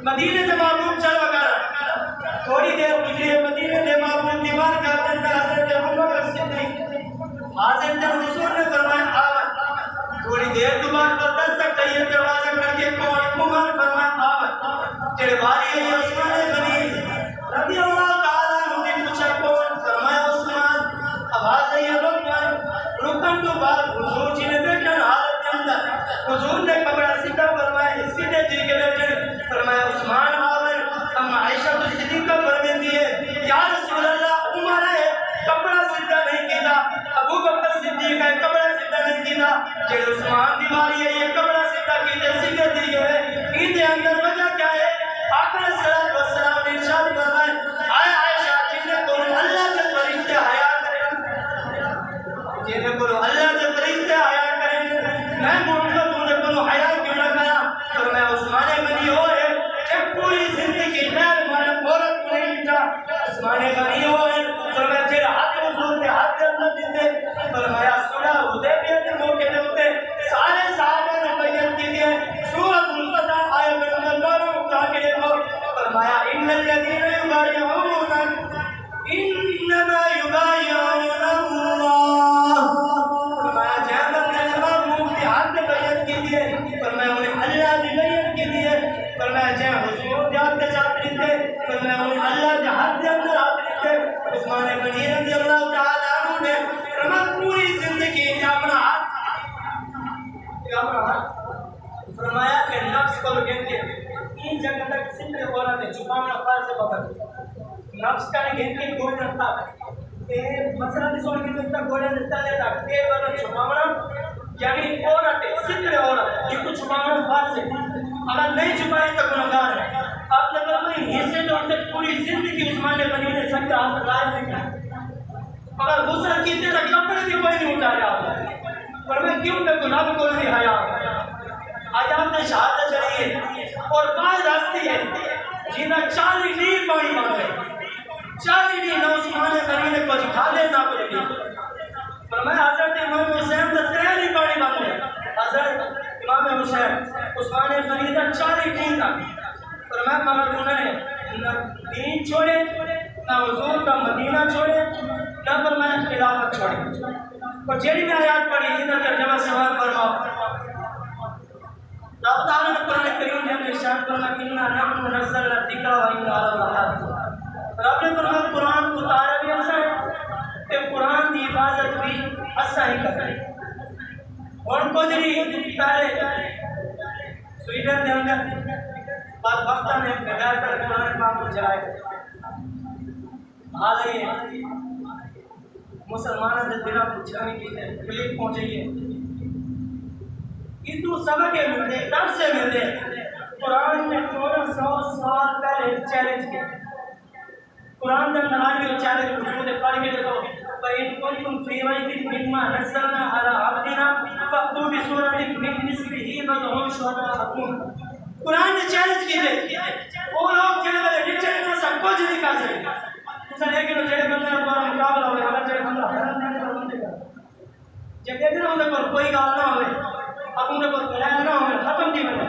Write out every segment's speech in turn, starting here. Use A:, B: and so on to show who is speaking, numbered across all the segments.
A: مدینے سے معبود چل وغیرہ تھوڑی دیر گزری ہے مدینے سے معبود دیوار کے اندر حضرت ابوبکر صدیق حاضر تھے حضور نے فرمایا آمد تھوڑی دیر کے بعد وہ دستک کہیے دروازہ کر کے کون عمر فرمایا آمد تیرے باری ہے عثمان غنی رضی اللہ تعالیٰ عنہ نے پوچھا کون فرمایا عثمان اب حاضر یہ رکن تو بعد حضور جی نے بیٹھن حالت کے اندر حضور نے کپڑا سیدھا فرمایا سیدھے جی کے بیٹھن فرمایا عثمان آور ہم عائشہ کو صدیقہ فرمین دیئے یا رسول اللہ عمر ہے کپڑا سیدھا نہیں کیتا ابو بکر صدیق ہے کپڑا سیدھا نہیں کیتا کہ عثمان دیواری ہے یہ کپڑا سیدھا کیتے سیدھے دیئے ہے ایدے اندر وجہ کیا ہے آقا صلی اللہ علیہ وسلم نے ارشاد فرمائے آئے عائشہ جنہیں کو اللہ کے فرشتے حیا کریں جنہیں کو اللہ کے فرشتے حیا کریں میں محمد انہیں کو حیا کیوں نہ کرا تو میں عثمان غنی ہو ہے جب پوری زندگی خیر مانا عورت کو نہیں مٹا عثمان غنی ہو ہے فرمایا تیرے ہاتھ حضور کے ہاتھ جنت دیتے فرمایا صلح حدیبیہ کے موقع دے ہوتے سارے صحابہ نے بیعت کی دیئے سورۃ الفتح آیت نمبر 12 اٹھا کے دیکھو فرمایا ان الذین یبایعونک انما یبایعون اللہ فرمایا جہاں بندے نے محبوب کے ہاتھ میں بیعت کی دیئے فرمایا انہیں اللہ کی بیعت کی دیئے فرمایا جہاں حضور کے ہاتھ کے ساتھ لیتے فرمایا انہیں اللہ کے ہاتھ کے اندر ہاتھ لیتے عثمان غنی رضی اللہ تعالیٰ عنہ نے فرمایا پوری زندگی اپنا ہاتھ فرمایا کہ نفس کو گنتے تین جگہ تک سندھ ہونا تھے چھپانا فرض ہے بابا نفس کا گنتے کوئی رکھتا ہے کہ مثلا اس وقت کی تک گوڑے دیتا ہے کہ بنا چھپاونا یعنی عورت ہے ستر عورت یہ کچھ چھپاونا خاص ہے اگر نہیں چھپائے تو گناہگار ہے آپ نے فرمایا حصے طور سے پوری زندگی عثمان غنی نے سب کا ہاتھ لائے نہیں اگر غسل کیتے تو کپڑے بھی کوئی نہیں اتارے آپ فرمایا کیوں کہ گناہ کو نہیں حیا آیات نے شہادت چڑھی ہے اور بعض ہستی ہے جنہیں 40 دن پانی مانگ رہے 40 دن نہ عثمان غنی نے کچھ کھا لے نہ کچھ بھی فرمایا حضرت امام حسین کا 3 دن پانی مانگ رہے حضرت امام حسین عثمان غنی کا 40 دن تک فرمایا مگر انہوں نے نہ دین چھوڑے نہ حضور کا مدینہ چھوڑے نہ فرمایا خلافت چھوڑے اور جیڑی میں آیات پڑھی جن کا ترجمہ سوال فرماؤ رب تعالیٰ نے قرآن کریم میں ہمیں ارشاد فرمایا اِنَّا نَحْنُ نَزَّلْنَا الذِّکْرَ وَإِنَّا لَهُ لَحَافِظُونَ رب نے فرمایا قرآن کو اتارا بھی ایسا ہے کہ قرآن کی حفاظت بھی ایسا ہی کرتا ہے اور کو جی پہلے سویڈن دے اندر بعد وقتہ نے بغیر کر قرآن پاک کو جلائے حال ہے مسلمانوں نے دلہ پوچھانے کی کلک پہنچی ہے اتو سبق کے ملتے تب سے ملتے قرآن نے 1400 سال پہلے چیلنج کیا قرآن نے نہاری اور چیلنج وجود پڑھ کے دیکھو فَإِن كُنتُمْ فِي رَيْبٍ مِّمَّا نَزَّلْنَا عَلَىٰ عَبْدِنَا فَأْتُوا بِسُورَةٍ مِّن مِّثْلِهِ وَادْعُوا شُهَدَاءَكُمْ قرآن نے چیلنج کی تھے وہ لوگ جنہیں والے نیچے اتنا سب کچھ نہیں کر سکتے اسے لے کے جڑے بندے ہمارا مقابلہ ہوئے اگر جڑے بندہ حیران نہیں کر بندے کا جب دیکھتے ہیں انہیں پر کوئی گال نہ ہوئے اب انہیں پر کلائن نہ ہوئے ختم کی بنے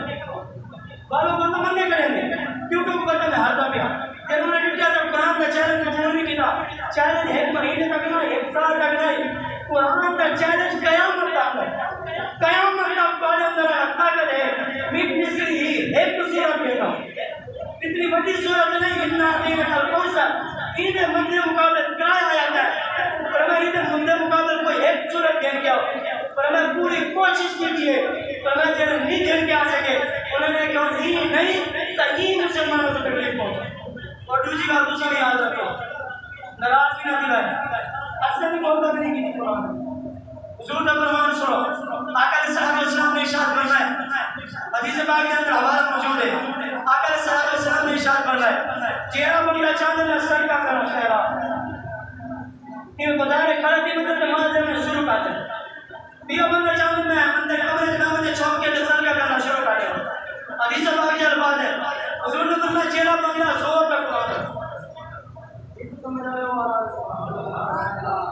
A: بالوں بندہ مننے کریں گے کیونکہ وہ کرتے ہیں ہر دم یہاں کہ انہوں نے کیا جب قرآن کا چیلنج قبول نہیں کیا چیلنج 1 مہینے تک نہ 1 سال تک نہیں قرآن کا چیلنج قیامت تک ہے قیامت تک قرآن اندر رکھا کرے مٹ مصری ہی ایک صورت دینا اتنی بڑی صورت نہیں اتنا دین الکوثر عید مندے مقابلے کیا آیا ہے فرمایا عید مندے مقابلے کوئی ایک صورت دین کیا فرمایا پوری کوشش کیجئے فرمایا جنہیں نہیں دین کے آ سکے انہوں نے کہا نہیں تو یہ مسلمانوں کو تکلیف پہنچا اور دوسری بات دوسری یاد رکھو ناراض بھی نہ دلائے اصل بھی محبت نہیں کی قرآن حضور کا فرمان سنو آقا علیہ السلام نے ارشاد فرمایا حدیث پاک کے اندر حوالہ موجود ہے آقا علیہ السلام نے ارشاد فرمایا چہرہ بندہ چاندے میں سر کا کرنا خیرہ کہ بازار کھڑا کی مدد نماز میں شروع کرتے ہیں بیا بندہ چاندے میں اندر کمرے میں مجھے چھوپ کے سر کا کرنا شروع کرتے ہیں حدیث پاک کے الفاظ ہے حضور نے فرمایا چہرہ بندہ